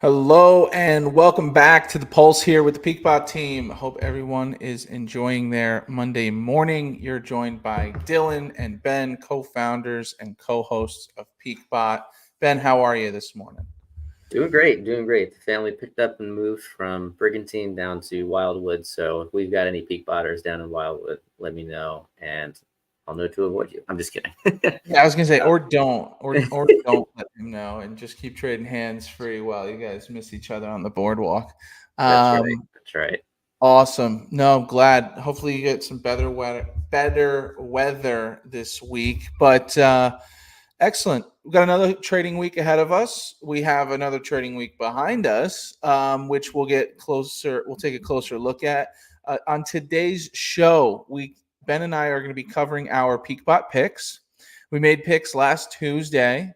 Hello and welcome back to the Pulse here with the PeakBot team. Hope everyone is enjoying their Monday morning. You're joined by Dillon and Ben, co-founders and co-hosts of PeakBot. Ben, how are you this morning? Doing great. The family picked up and moved from Brigantine down to Wildwood. So if we've got any peak botters down in Wildwood, let me know and I'll know to avoid you. I'm just kidding. Yeah, I was gonna say, or don't let them know, and just keep trading hands free while you guys miss each other on the boardwalk. That's right. Um, That's right. Awesome. No, I'm glad. Hopefully, you get some better weather this week. But excellent. We've got another trading week ahead of us. We have another trading week behind us, which we'll get closer. We'll take a closer look at on today's show. Ben and I are going to be covering our PeakBot picks. We made picks last Tuesday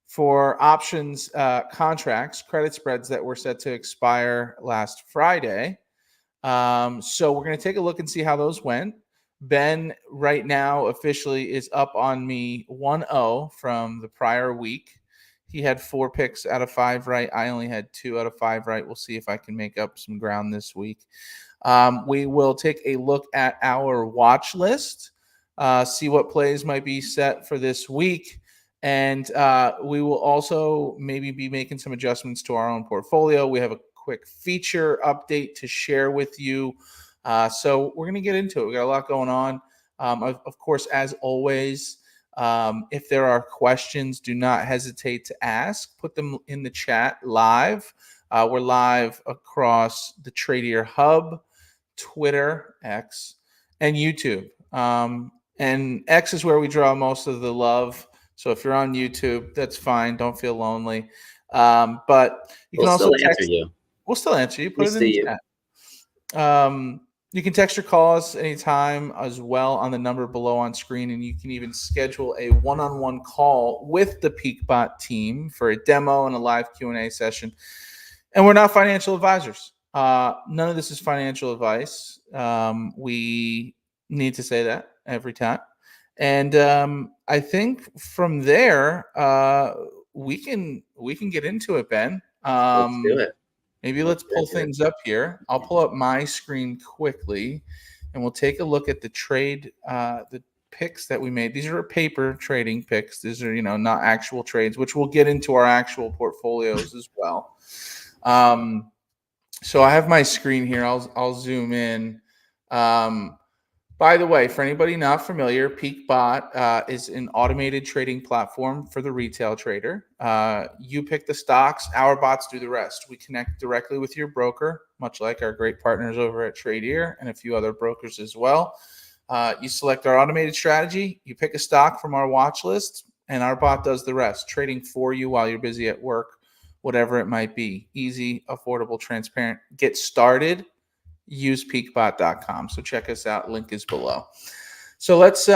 for options contracts, credit spreads that were set to expire last Friday. So we're going to take a look and see how those went. Ben right now officially is up on me 1-0 from the prior week. He had 4 picks out of 5 right. I only had 2 out of 5 right. We'll see if I can make up some ground this week. We will take a look at our watch list, see what plays might be set for this week. And we will also maybe be making some adjustments to our own portfolio. We have a quick feature update to share with you. So we're going to get into it. We got a lot going on. Of course, as always, if there are questions, do not hesitate to ask. Put them in the chat live. We're live across the Tradier Hub, Twitter, X, and YouTube. And X is where we draw most of the love. So if you're on YouTube, that's fine. Don't feel lonely. But you can also still answer you. We'll still answer you. Put We it in the see you. chat. You can text or call us anytime as well on the number below on screen, and you can even schedule a one-on-one call with the PeakBot team for a demo and a live Q&A session. And we're not financial advisors. None of this is financial advice. We need to say that every time. And I think from there, we can get into it, Ben. Let's do it. Maybe let's pull things up here. I'll pull up my screen quickly, and we'll take a look at the picks that we made. These are paper trading picks. These are, not actual trades, which we'll get into our actual portfolios as well. So I have my screen here. I'll zoom in. By the way, for anybody not familiar, PeakBot is an automated trading platform for the retail trader. You pick the stocks, our bots do the rest. We connect directly with your broker, much like our great partners over at Tradier and a few other brokers as well. You select our automated strategy, you pick a stock from our watch list, and our bot does the rest, trading for you while you're busy at work, whatever it might be. Easy, affordable, transparent. Get started. Use peakbot.com. So check us out. Link is below. So let's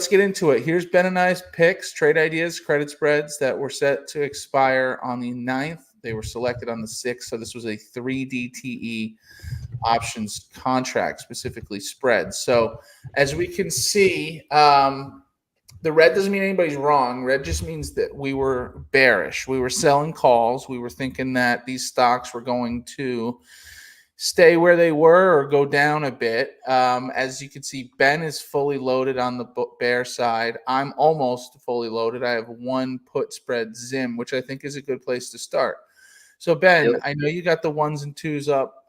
get into it. Here's Ben and I's picks, trade ideas, credit spreads that were set to expire on the 9th. They were selected on the 6th. So this was a 3DTE options contract, specifically spreads. So as we can see, the red doesn't mean anybody's wrong. Red just means that we were bearish. We were selling calls. We were thinking that these stocks were going to stay where they were or go down a bit. As you can see, Ben is fully loaded on the bear side. I'm almost fully loaded. I have one put spread Zim, which I think is a good place to start. So, Ben, I know you got the 1s and 2s up.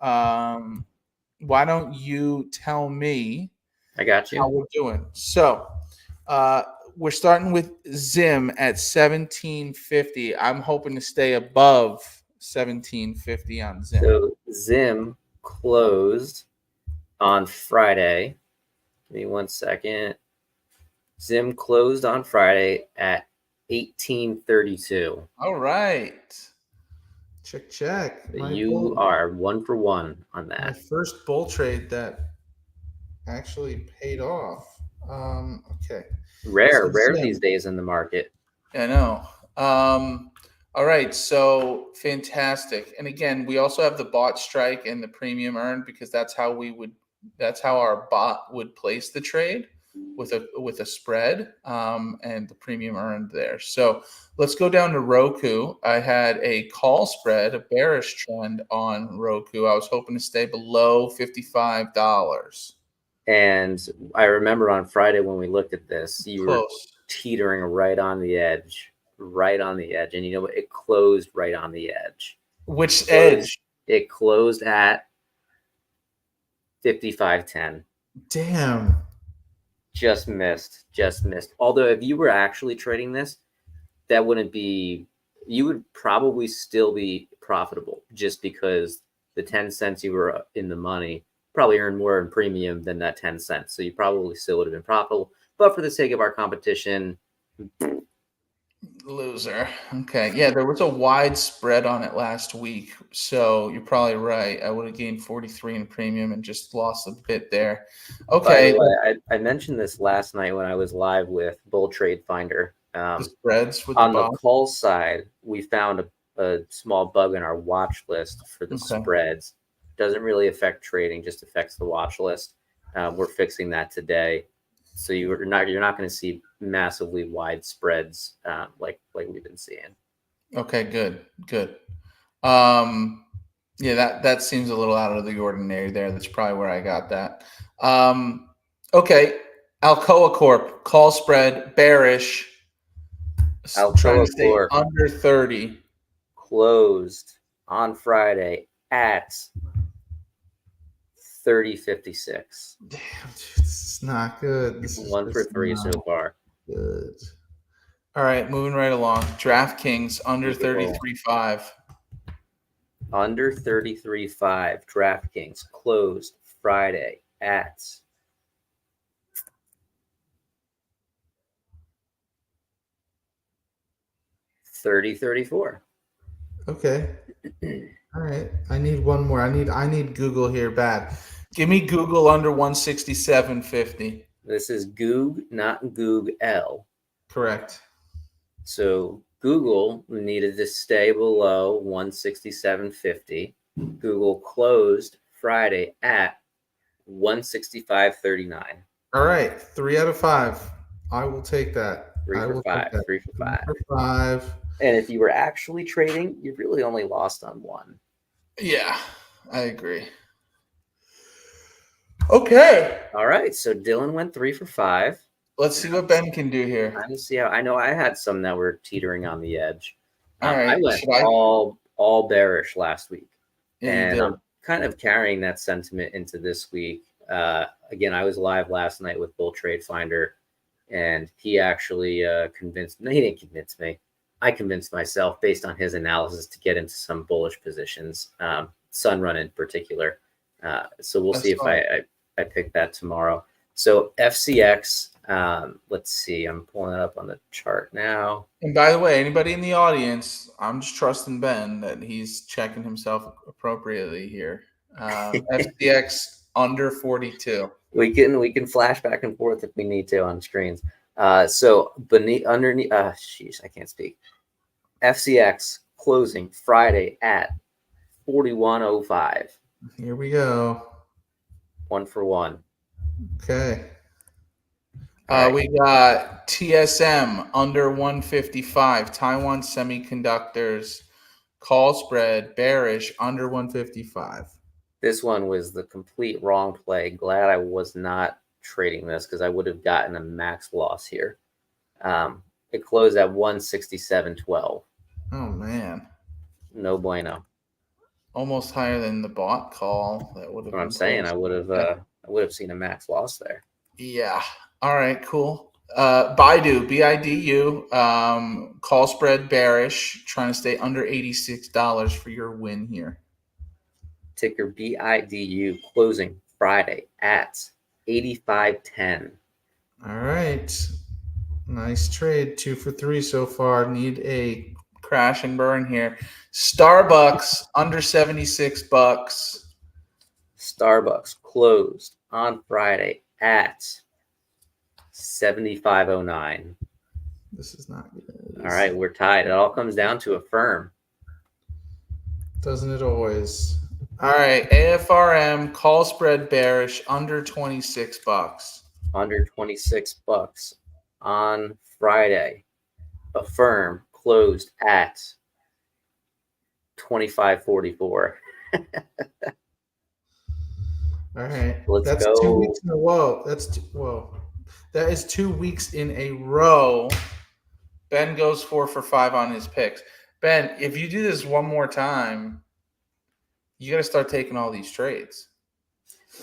Why don't you tell me I got you. how we're doing? So, we're starting with Zim at 1750. I'm hoping to stay above 1750 on Zim. So Zim closed on Friday. Give me 1 second. Zim closed on Friday at 1832. All right. Check. You are 1 for 1 on that. My first bull trade that actually paid off. Okay. Rare these days in the market. I know. All right, so fantastic. And again, we also have the bot strike and the premium earned because that's how our bot would place the trade. with a spread and the premium earned there. So let's go down to Roku. I had a call spread, a bearish trend on Roku. I was hoping to stay below $55. And I remember on Friday when we looked at this, you were Close. teetering right on the edge. And you know what? It closed right on the edge. Which edge? It closed at 55.10. Damn. Just missed. Although if you were actually trading this, that wouldn't be, you would probably still be profitable just because the 10 cents you were in the money probably earned more in premium than that 10 cents. So you probably still would have been profitable. But for the sake of our competition, loser. Okay. Yeah, there was a wide spread on it last week. So you're probably right. I would have gained 43 in premium and just lost a bit there. Okay. By the way, I mentioned this last night when I was live with Bull Trade Finder. The spreads with on the the call side, we found a small bug in our watch list for the spreads. Doesn't really affect trading, just affects the watch list. We're fixing that today. So you're not going to see massively wide spreads like we've been seeing. Okay, good. Yeah, that seems a little out of the ordinary there. That's probably where I got that. Okay, Alcoa Corp call spread bearish. Trying to stay Alcoa Corp under 30. Closed on Friday at 30.56. Damn, dude, this is not good. This is 1 for 3 so far. Good. All right, moving right along. DraftKings under 33.5. Under 33.5. DraftKings closed Friday at 30.34. Okay. All right. I need one more. I need Google here bad. Give me Google under 167.50. This is Goog, not Goog-L. Correct. So Google needed to stay below 167.50. Google closed Friday at 165.39. All right. 3 out of 5. I will take that. 3 for 5. 3 for 5. 3 for 5. And if you were actually trading, you really only lost on one. Yeah, I agree. Okay. All right. So Dillon went 3 for 5. Let's see what Ben can do here. I see how. I know I had some that were teetering on the edge. All right. I went all bearish last week, Yeah, and I'm kind of carrying that sentiment into this week. Again, I was live last night with Bull Trade Finder, and he actually convinced me. He didn't convince me. I convinced myself based on his analysis to get into some bullish positions, Sunrun in particular. So we'll see if I pick that tomorrow. So FCX, let's see. I'm pulling it up on the chart now. And by the way, anybody in the audience, I'm just trusting Ben that he's checking himself appropriately here. FCX under 42. We can flash back and forth if we need to on screens. So underneath, I can't speak. FCX closing Friday at 41.05. Here we go. 1 for 1. Okay. Right. We got TSM under 155. Taiwan Semiconductors call spread bearish under 155. This one was the complete wrong play. Glad I was not trading this because I would have gotten a max loss here. It closed at 167.12. Oh man. No bueno. Almost higher than the bot call. That would have. What I'm saying, I would have seen a max loss there. Yeah. All right. Cool. Baidu, BIDU, call spread bearish, trying to stay under $86 for your win here. Ticker BIDU closing Friday at 85.10. All right. Nice trade. 2 for 3 so far. Need a crash and burn here. Starbucks under $76. Starbucks closed on Friday at 75.09. This is not good. All right, we're tied. It all comes down to a firm. Doesn't it always? All right, AFRM call spread bearish under $26. under $26 on Friday. Affirm closed at 25.44. All right. Let's That's go. 2 weeks in a row. Whoa. That is 2 weeks in a row. Ben goes 4 for 5 on his picks. Ben, if you do this one more time, you got to start taking all these trades.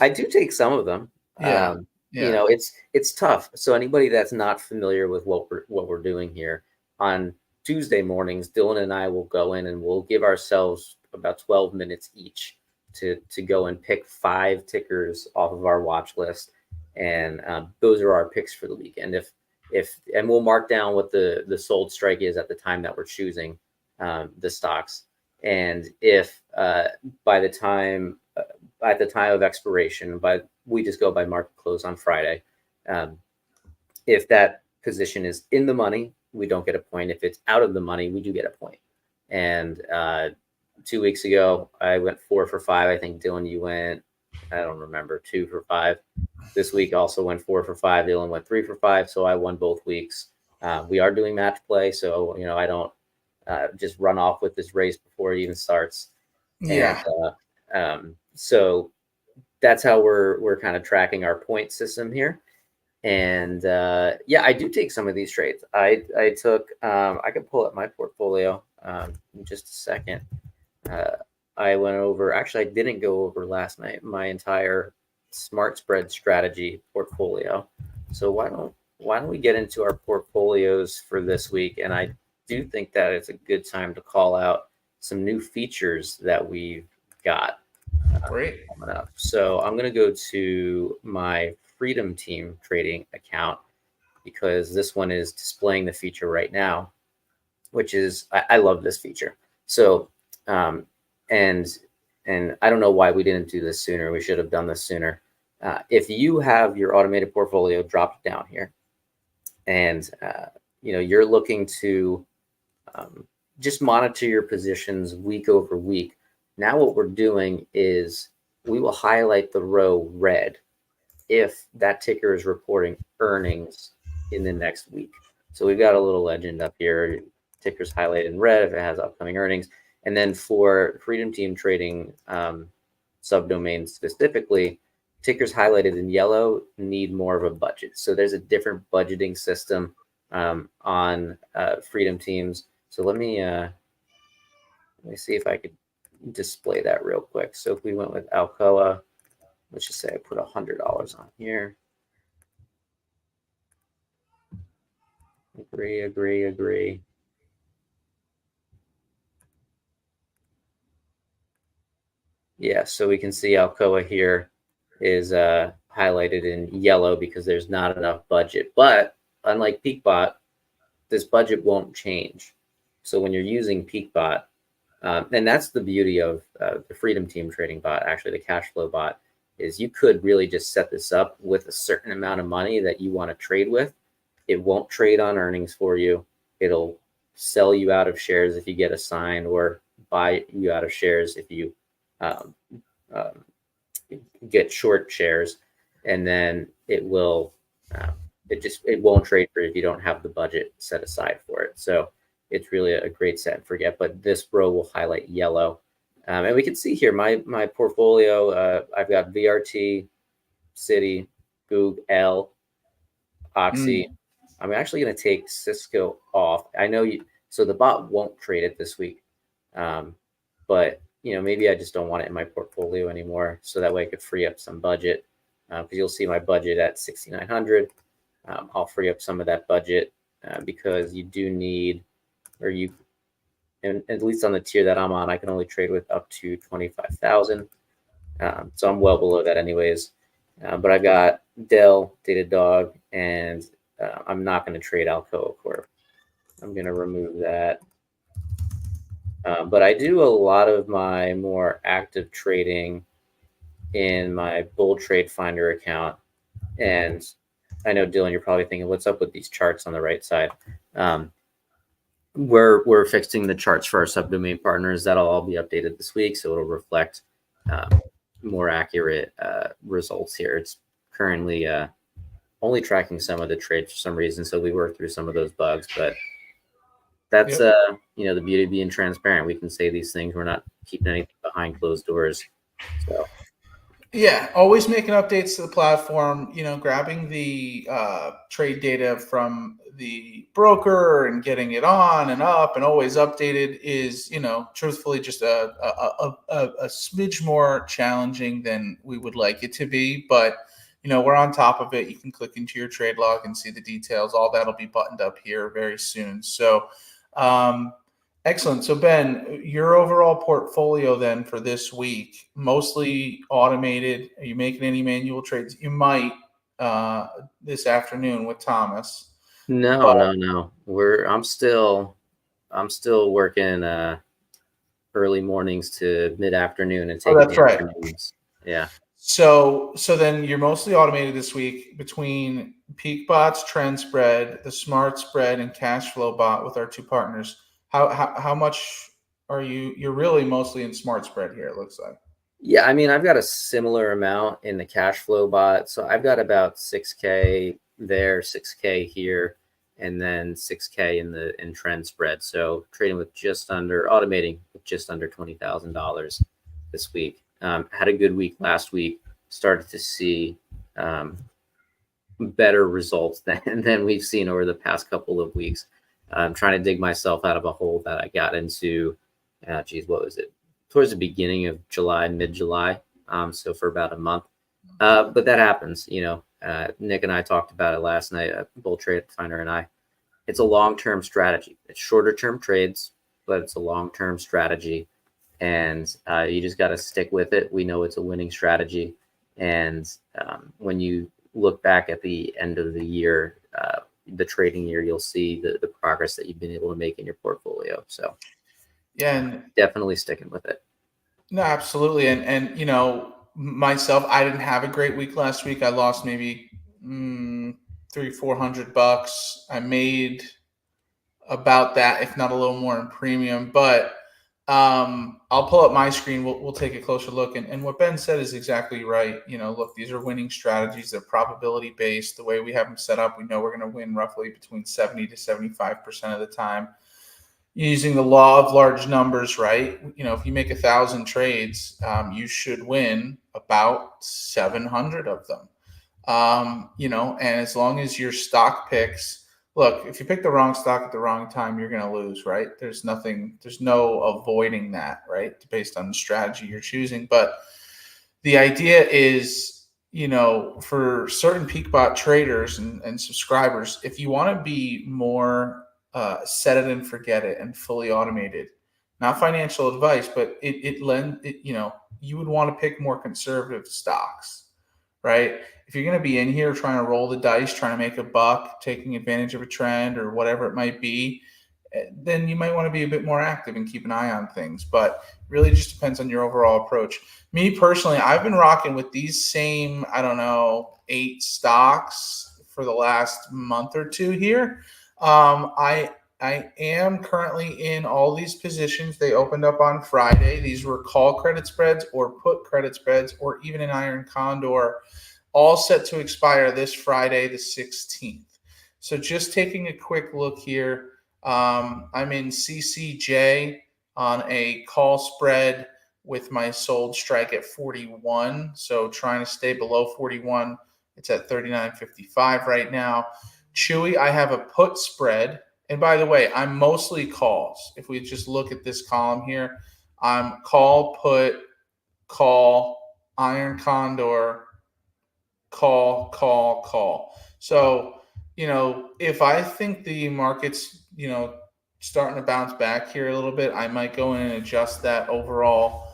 I do take some of them. Yeah. You know, it's tough. So anybody that's not familiar with what we're doing here, on Tuesday mornings, Dylan and I will go in and we'll give ourselves about 12 minutes each to go and pick 5 tickers off of our watch list, and those are our picks for the weekend. And we'll mark down what the sold strike is at the time that we're choosing the stocks, and if by the time at the time of expiration, we just go by market close on Friday. If that position is in the money, we don't get a point. If it's out of the money, we do get a point. And 2 weeks ago, I went 4 for 5. I think, Dylan, you went, I don't remember, 2 for 5. This week also went 4 for 5. Dylan went 3 for 5. So I won both weeks. We are doing match play. So, you know, I don't just run off with this race before it even starts. Yeah. And, so that's how we're kind of tracking our point system here. And yeah, I do take some of these trades. I took, I can pull up my portfolio in just a second. I went over, actually, I didn't go over last night, my entire smart spread strategy portfolio. So why don't we get into our portfolios for this week? And I do think that it's a good time to call out some new features that we've got. Great. Coming up. So I'm going to go to my Freedom Team trading account, because this one is displaying the feature right now, which is, I love this feature. So, and I don't know why we didn't do this sooner. We should have done this sooner. If you have your automated portfolio dropped down here, and you know, you're looking to just monitor your positions week over week. Now what we're doing is we will highlight the row red if that ticker is reporting earnings in the next week. So we've got a little legend up here. Ticker's highlighted in red if it has upcoming earnings. And then for Freedom Team trading subdomains specifically, tickers highlighted in yellow need more of a budget. So there's a different budgeting system on Freedom Teams. So let me see if I could display that real quick. So if we went with Alcoa, let's just say I put $100 on here. Agree. Yeah, so we can see Alcoa here is highlighted in yellow because there's not enough budget. But unlike PeakBot, this budget won't change. So when you're using PeakBot, and that's the beauty of the Freedom Team trading bot, actually the cash flow bot, is you could really just set this up with a certain amount of money that you want to trade with. It won't trade on earnings for you. It'll sell you out of shares if you get assigned, or buy you out of shares if you get short shares. And then it will, it won't trade for you if you don't have the budget set aside for it. So it's really a great set and forget, but this row will highlight yellow. And we can see here my portfolio. I've got VRT, Citi, Goog, L, Oxy. I'm actually going to take Cisco off. I know so the bot won't trade it this week, but you know, maybe I just don't want it in my portfolio anymore, so that way I could free up some budget. Because you'll see my budget at 6,900. I'll free up some of that budget because you do need, and at least on the tier that I'm on, I can only trade with up to 25,000. So I'm well below that anyways. But I've got Dell, Datadog, and I'm not going to trade Alcoa Corp. I'm going to remove that. But I do a lot of my more active trading in my Bull Trade Finder account. And I know, Dylan, you're probably thinking, what's up with these charts on the right side? We're fixing the charts for our subdomain partners. That'll all be updated this week, so it'll reflect more accurate results here. It's currently only tracking some of the trades for some reason. So we worked through some of those bugs, but that's, Yep. the beauty of being transparent. We can say these things. We're not keeping anything behind closed doors. So Yeah, always making updates to the platform, grabbing the trade data from the broker and getting it on and up and always updated is, truthfully just a smidge more challenging than we would like it to be. But, we're on top of it. You can click into your trade log and see the details. All that'll be buttoned up here very soon. So, excellent. So Ben, your overall portfolio then for this week, mostly automated. Are you making any manual trades? You might this afternoon with Thomas. no, But no, no. I'm still working early mornings to mid afternoon and oh, taking that's the right. afternoons. Yeah. So then you're mostly automated this week between PeakBot's trend spread, the smart spread, and cash flow bot with our two partners. How much are you? You're really mostly in smart spread here, it looks like. Yeah, I mean, I've got a similar amount in the cash flow bot. So I've got about 6K there, 6K here, and then 6K in trend spread. So trading with automating with just under $20,000 this week. Had a good week last week. Started to see better results than we've seen over the past couple of weeks. I'm trying to dig myself out of a hole that I got into. What was it? Towards the beginning of July, mid-July. So for about a month. But that happens, Nick and I talked about it last night, Bull Trade Finder and I. It's a long-term strategy. It's shorter-term trades, but it's a long-term strategy. And you just got to stick with it. We know it's a winning strategy. And when you look back at the end of the year, the trading year, you'll see the progress that you've been able to make in your portfolio. So Yeah, and definitely sticking with it. no, absolutely. And myself, I didn't have a great week last week. I lost maybe $300-400. I made about that, if not a little more in premium. But I'll pull up my screen. We'll take a closer look. And what Ben said is exactly right. Look, these are winning strategies. They're probability based. The way we have them set up, we know we're going to win roughly between 70 to 75% of the time. Using the law of large numbers, right? If you make 1,000 trades, you should win about 700 of them. And as long as your stock picks, look, if you pick the wrong stock at the wrong time, you're going to lose, right? There's no avoiding that, right? Based on the strategy you're choosing. But the idea is, for certain PeakBot traders and subscribers, if you want to be more set it and forget it and fully automated, not financial advice, but you would want to pick more conservative stocks, right? If you're going to be in here trying to roll the dice, trying to make a buck, taking advantage of a trend or whatever it might be, then you might want to be a bit more active and keep an eye on things. But really just depends on your overall approach. Me personally, I've been rocking with these same, 8 stocks for the last month or two here. I am currently in all these positions. They opened up on Friday. These were call credit spreads or put credit spreads or even an iron condor, all set to expire this Friday, the 16th. So just taking a quick look here. I'm in CCJ on a call spread with my sold strike at 41. So trying to stay below 41. It's at 39.55 right now. Chewy, I have a put spread. And by the way, I'm mostly calls. If we just look at this column here, I'm call, put, call, iron condor, call. So, if I think the market's, starting to bounce back here a little bit, I might go in and adjust that overall,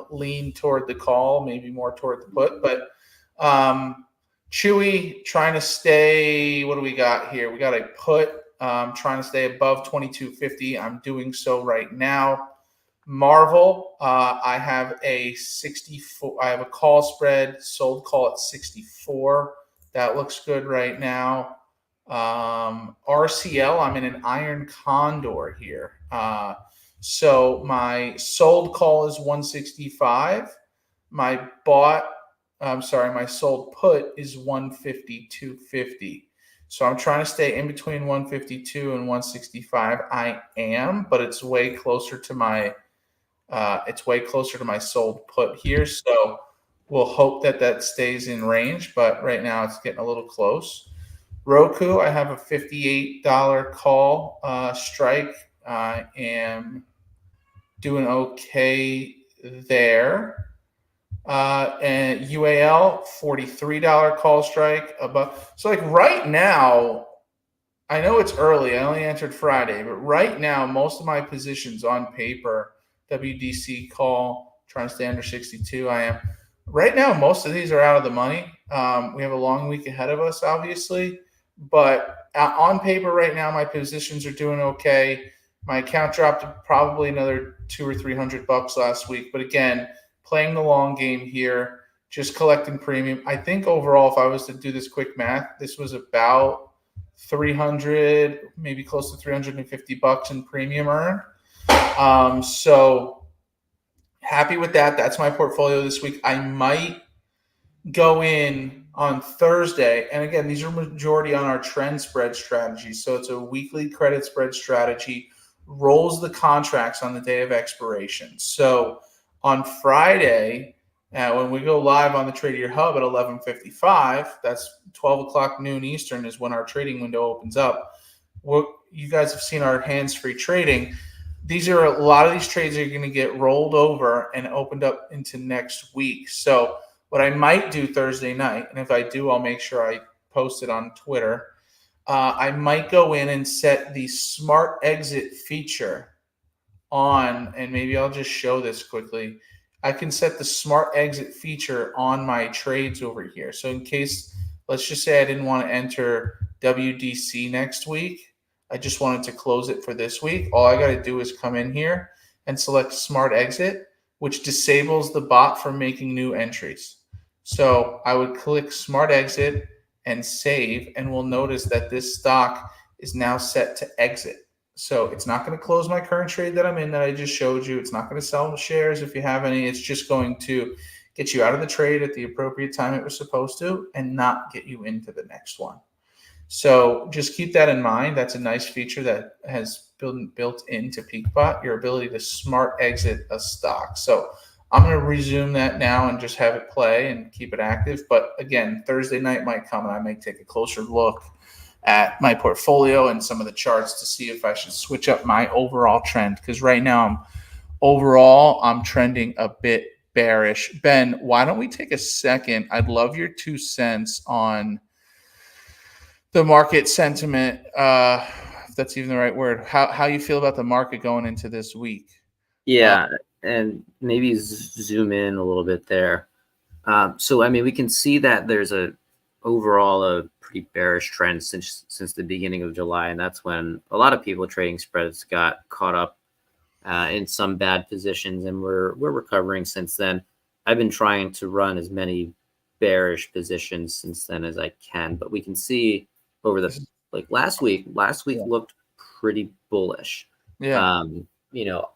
lean toward the call, maybe more toward the put. But Chewy trying to stay, what do we got here? We got a put trying to stay above 22.50. I'm doing so right now. Marvel, I have a 64. I have a call spread, sold call at 64. That looks good right now. RCL, I'm in an iron condor here. So my sold call is 165. My bought I'm sorry, my sold put is 152.50. So I'm trying to stay in between 152 and 165. I am, but it's way closer to my sold put here. So we'll hope that that stays in range, but right now it's getting a little close. Roku, I have a $58 call strike. I am doing okay there. And UAL, $43 call strike above. So like right now, I know it's early. I only entered Friday, but right now, most of my positions on paper, WDC call, trying to stay under 62. I am right now. Most of these are out of the money. We have a long week ahead of us, obviously, but on paper right now, my positions are doing okay. My account dropped probably another $200 or $300 last week, but again, playing the long game here, just collecting premium. I think overall, if I was to do this quick math, this was about 300, maybe close to $350 in premium earned. So happy with that. That's my portfolio this week. I might go in on Thursday. And again, these are majority on our trend spread strategy. So it's a weekly credit spread strategy, rolls the contracts on the day of expiration. So on Friday, when we go live on the Tradier Hub at 11:55, that's 12 o'clock noon Eastern is when our trading window opens up. You guys have seen our hands-free trading. A lot of these trades are going to get rolled over and opened up into next week. So what I might do Thursday night, and if I do, I'll make sure I post it on Twitter. I might go in and set the smart exit feature on, and maybe I'll just show this quickly. I can set the smart exit feature on my trades over here. So in case, let's just say I didn't want to enter WDC next week, I just wanted to close it for this week. All I got to do is come in here and select smart exit, which disables the bot from making new entries. So I would click smart exit and save, and we'll notice that this stock is now set to exit. So it's not going to close my current trade that I'm in that I just showed you. It's not going to sell shares if you have any. It's just going to get you out of the trade at the appropriate time it was supposed to and not get you into the next one. So just keep that in mind. That's a nice feature that has built into PeakBot, your ability to smart exit a stock. So I'm going to resume that now and just have it play and keep it active. But again, Thursday night might come and I may take a closer look at my portfolio and some of the charts to see if I should switch up my overall trend. Because right now I'm trending a bit bearish. Ben, why don't we take a second? I'd love your 2 cents on the market sentiment, if that's even the right word. How you feel about the market going into this week? Yeah, and maybe zoom in a little bit there. So, I mean, we can see that there's overall a pretty bearish trend since the beginning of July, and that's when a lot of people trading spreads got caught up in some bad positions, and we're recovering since then. I've been trying to run as many bearish positions since then as I can, but we can see over the last week looked pretty bullish. Yeah.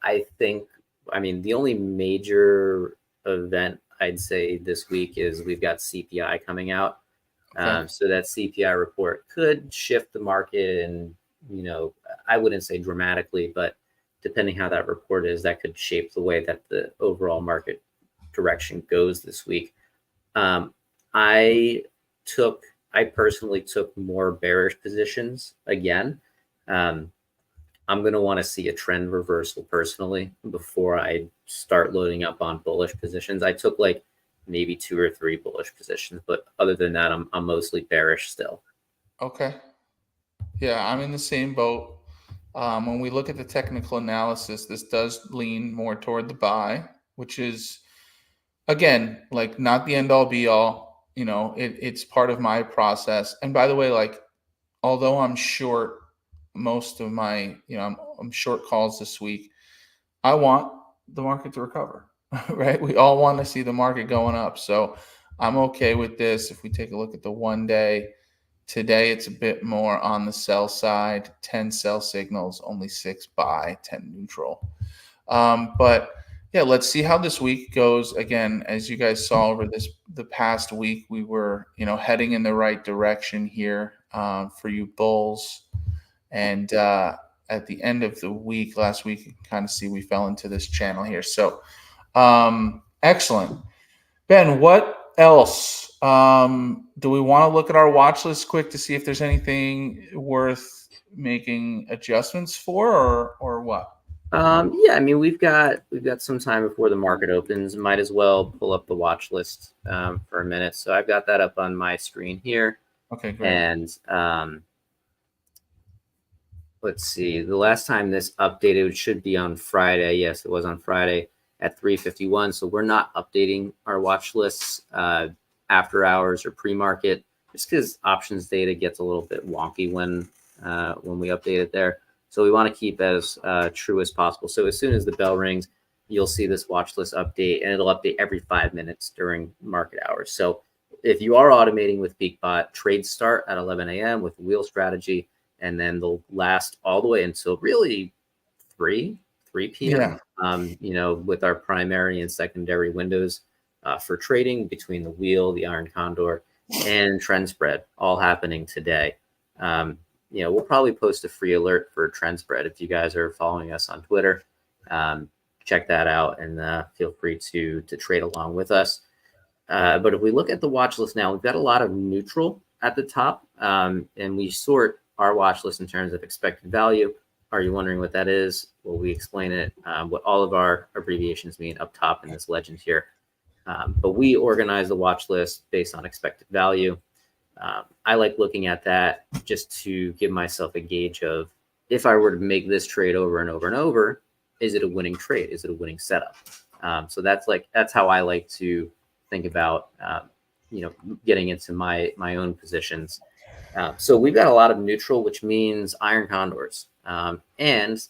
I think, the only major event I'd say this week is we've got CPI coming out. Okay. So that CPI report could shift the market, and I wouldn't say dramatically, but depending how that report is, that could shape the way that the overall market direction goes this week. I personally took more bearish positions again. I'm going to want to see a trend reversal personally before I start loading up on bullish positions. I took maybe 2 or 3 bullish positions, but other than that, I'm mostly bearish still. Okay. Yeah, I'm in the same boat. When we look at the technical analysis, this does lean more toward the buy, which is, again, not the end all be all. It's part of my process. And by the way, although I'm short most of my, I'm short calls this week, I want the market to recover, right? We all want to see the market going up. So I'm okay with this. If we take a look at the 1 day, today it's a bit more on the sell side, 10 sell signals, only 6 buy, 10 neutral. But Yeah, let's see how this week goes. Again, as you guys saw over the past week, we were, heading in the right direction here for you bulls. And at the end of the week, last week, you can kind of see we fell into this channel here. So excellent. Ben, what else? Do we want to look at our watch list quick to see if there's anything worth making adjustments for, or what? Yeah, I mean we've got some time before the market opens. Might as well pull up the watch list for a minute. So I've got that up on my screen here. Okay, great. And let's see. The last time this updated should be on Friday. Yes, it was on Friday at 3:51. So we're not updating our watch lists after hours or pre-market, just because options data gets a little bit wonky when we update it there. So we want to keep as true as possible. So as soon as the bell rings, you'll see this watch list update, and it'll update every 5 minutes during market hours. So if you are automating with PeakBot, trades start at 11 a.m. with wheel strategy, and then they'll last all the way until really 3 p.m. Yeah. With our primary and secondary windows for trading between the wheel, the iron condor, and trend spread, all happening today. We'll probably post a free alert for trend spread if you guys are following us on Twitter. Check that out and feel free to trade along with us. But if we look at the watch list now, we've got a lot of neutral at the top, and we sort our watch list in terms of expected value. Are you wondering what that is? Well, we explain it, what all of our abbreviations mean up top in this legend here. But we organize the watch list based on expected value. I like looking at that just to give myself a gauge of, if I were to make this trade over and over and over, is it a winning trade? Is it a winning setup? So that's how I like to think about, getting into my own positions. So we've got a lot of neutral, which means iron condors. And,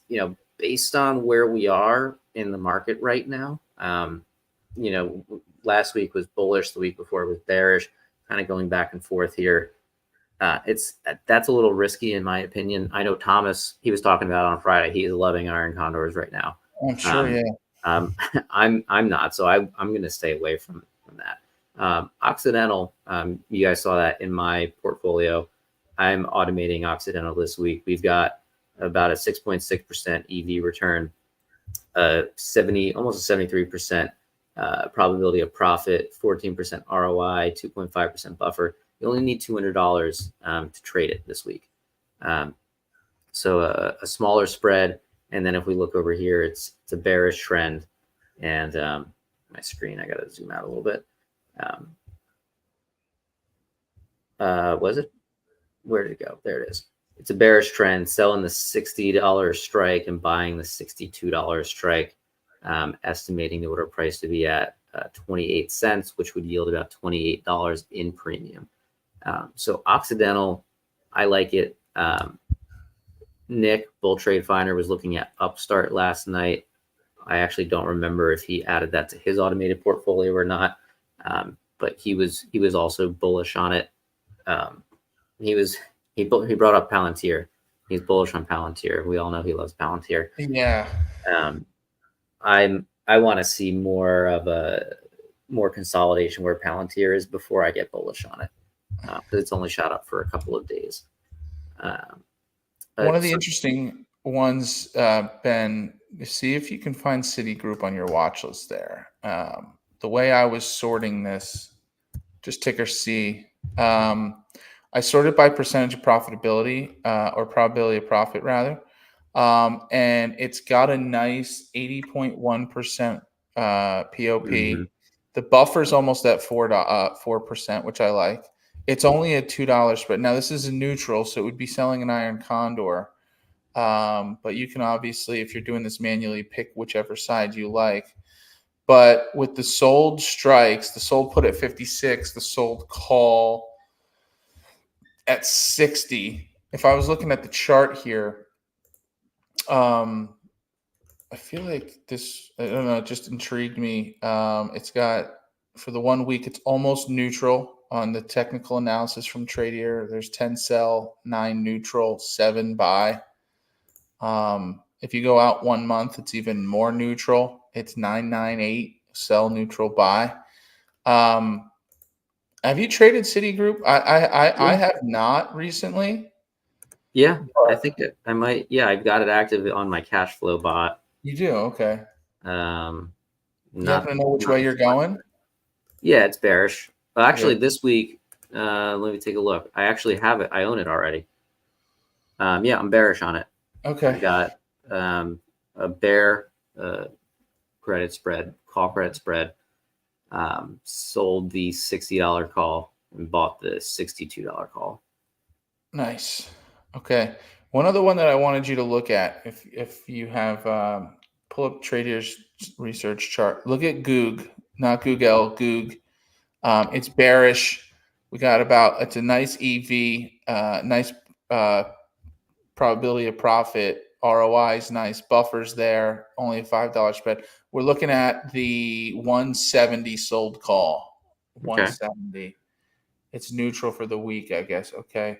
based on where we are in the market right now, last week was bullish, the week before was bearish, kind of going back and forth here. That's a little risky in my opinion. I know Thomas, he was talking about it on Friday. He is loving iron condors right now. I'm sure. Yeah. I'm not, so I'm going to stay away from that. Occidental, you guys saw that in my portfolio. I'm automating Occidental this week. We've got about a 6.6% EV return, almost a 73% probability of profit, 14% ROI, 2.5% buffer. You only need $200 to trade it this week. So a smaller spread. And then if we look over here, it's a bearish trend. And my screen, I got to zoom out a little bit. Was it? Where did it go? There it is. It's a bearish trend, selling the $60 strike and buying the $62 strike, estimating the order price to be at 28 cents, which would yield about $28 in premium. So Occidental, I like it. Nick, Bull Trade Finder, was looking at Upstart last night. I actually don't remember if he added that to his automated portfolio or not, but he was also bullish on it. He brought up Palantir. He's bullish on Palantir. We all know he loves Palantir. Yeah. I want to see more consolidation where Palantir is before I get bullish on it, because it's only shot up for a couple of days. One of the interesting ones, Ben, see if you can find Citigroup on your watch list there. The way I was sorting this, just ticker C, I sorted by percentage of profitability, or probability of profit rather. And it's got a nice 80.1% POP. Mm-hmm. The buffer is almost at 4%, which I like. It's only a $2 spread. Now, this is a neutral, so it would be selling an iron condor. But you can obviously, if you're doing this manually, pick whichever side you like. But with the sold strikes, the sold put at 56, the sold call at 60. If I was looking at the chart here, I feel like this, I don't know, it just intrigued me. It's got, for the 1 week, it's almost neutral on the technical analysis from Tradier. There's 10 sell, 9 neutral, 7 buy. If you go out 1 month, it's even more neutral. It's 998, sell, neutral, buy. Have you traded Citigroup? I have not recently. Yeah, I think I might. Yeah, I've got it active on my cash flow bot. You do? Okay. You happen to know which way you're going? Yeah, it's bearish. Well, actually, Yeah. this week, let me take a look. I actually have it. I own it already. Yeah, I'm bearish on it. Okay. I've got a bear credit spread, call credit spread. Sold the $60 call and bought the $62 call. Nice. Okay. One other one that I wanted you to look at, if you have pull up Tradier's research chart, look at Goog, not Google, Goog. It's bearish. We got it's a nice EV, nice probability of profit. ROI is nice. Buffers there. Only a $5 spread. We're looking at the 170 sold call. 170. It's neutral for the week, I guess. Okay.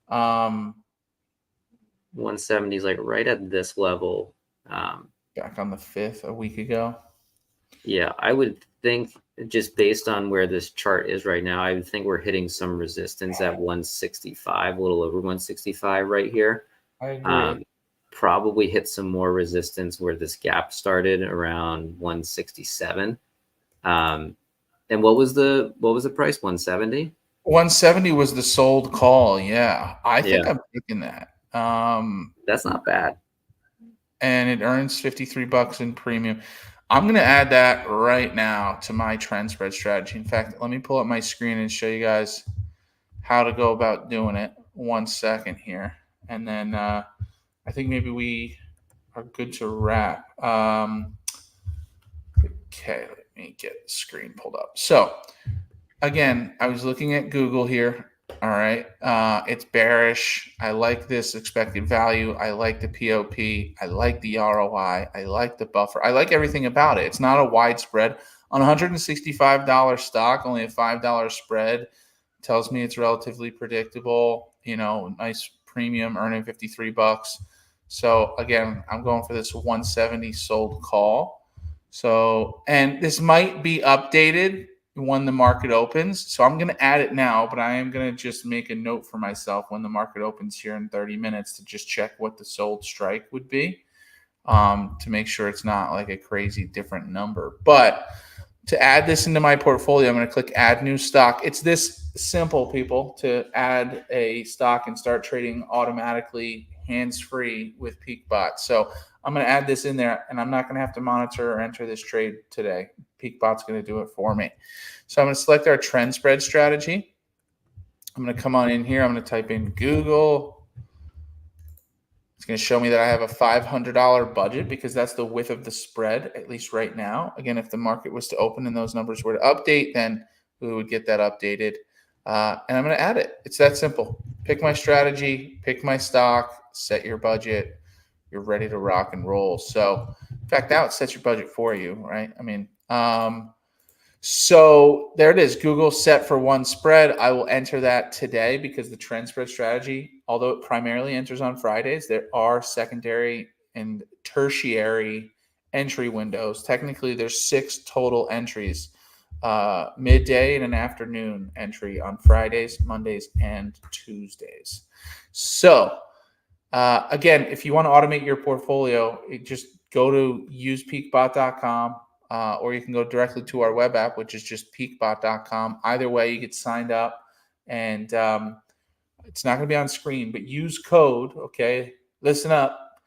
170 is like right at this level. Back on the 5th a week ago. Yeah, I would think just based on where this chart is right now, I would think we're hitting some resistance at 165, a little over 165 right here. I agree. Probably hit some more resistance where this gap started around 167. And what was the price? 170? 170 was the sold call. Yeah. I think I'm taking that. That's not bad. And it earns $53 in premium. I'm going to add that right now to my trend spread strategy. In fact, let me pull up my screen and show you guys how to go about doing it. 1 second here. And then I think maybe we are good to wrap. Okay, let me get the screen pulled up. So again, I was looking at Google here. All right. It's bearish. I like this expected value. I like the POP. I like the ROI. I like the buffer. I like everything about it. It's not a widespread. On $165 stock, only a $5 spread tells me it's relatively predictable. Nice premium, earning $53. So again, I'm going for this 170 sold call. So, and this might be updated when the market opens. So I'm going to add it now, but I am going to just make a note for myself when the market opens here in 30 minutes to just check what the sold strike would be, to make sure it's not like a crazy different number. But to add this into my portfolio, I'm going to click add new stock. It's this simple, people, to add a stock and start trading automatically hands-free with PeakBot. So I'm going to add this in there, and I'm not going to have to monitor or enter this trade today. PeakBot's going to do it for me. So I'm going to select our trend spread strategy. I'm going to come on in here. I'm going to type in Google. It's going to show me that I have a $500 budget because that's the width of the spread, at least right now. Again, if the market was to open and those numbers were to update, then we would get that updated. And I'm going to add it. It's that simple. Pick my strategy, pick my stock, set your budget. You're ready to rock and roll. So, in fact, now it sets your budget for you, right? I mean, so there it is. Google set for one spread. I will enter that today because the trend spread strategy, although it primarily enters on Fridays, there are secondary and tertiary entry windows. Technically, there's 6 total entries, midday and an afternoon entry on Fridays, Mondays, and Tuesdays. So again, if you want to automate your portfolio, just go to usepeakbot.com. Or you can go directly to our web app, which is just peakbot.com. Either way, you get signed up, and it's not going to be on screen, but use code, okay? Listen up.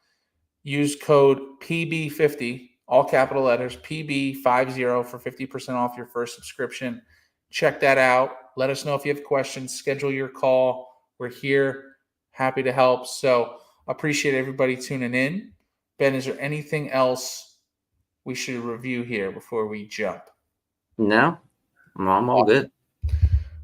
Use code PB50, all capital letters, PB50 for 50% off your first subscription. Check that out. Let us know if you have questions. Schedule your call. We're here, happy to help. So appreciate everybody tuning in. Ben, is there anything else we should review here before we jump? No, I'm all good.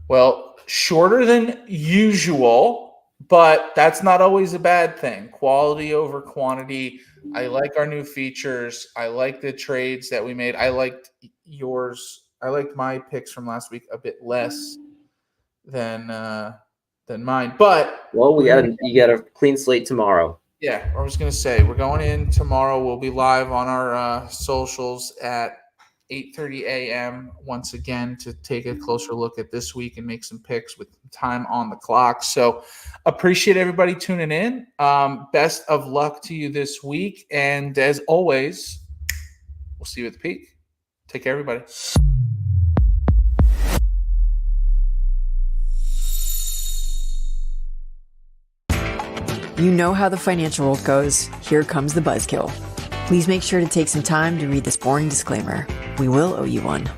Well, shorter than usual, but that's not always a bad thing. Quality over quantity. I like our new features. I like the trades that we made. I liked yours. I liked my picks from last week a bit less than mine. But well, you got a clean slate tomorrow. Yeah, I was going to say we're going in tomorrow. We'll be live on our socials at 8:30 a.m. once again to take a closer look at this week and make some picks with time on the clock. So appreciate everybody tuning in. Best of luck to you this week. And as always, we'll see you at the peak. Take care, everybody. You know how the financial world goes. Here comes the buzzkill. Please make sure to take some time to read this boring disclaimer. We will owe you one.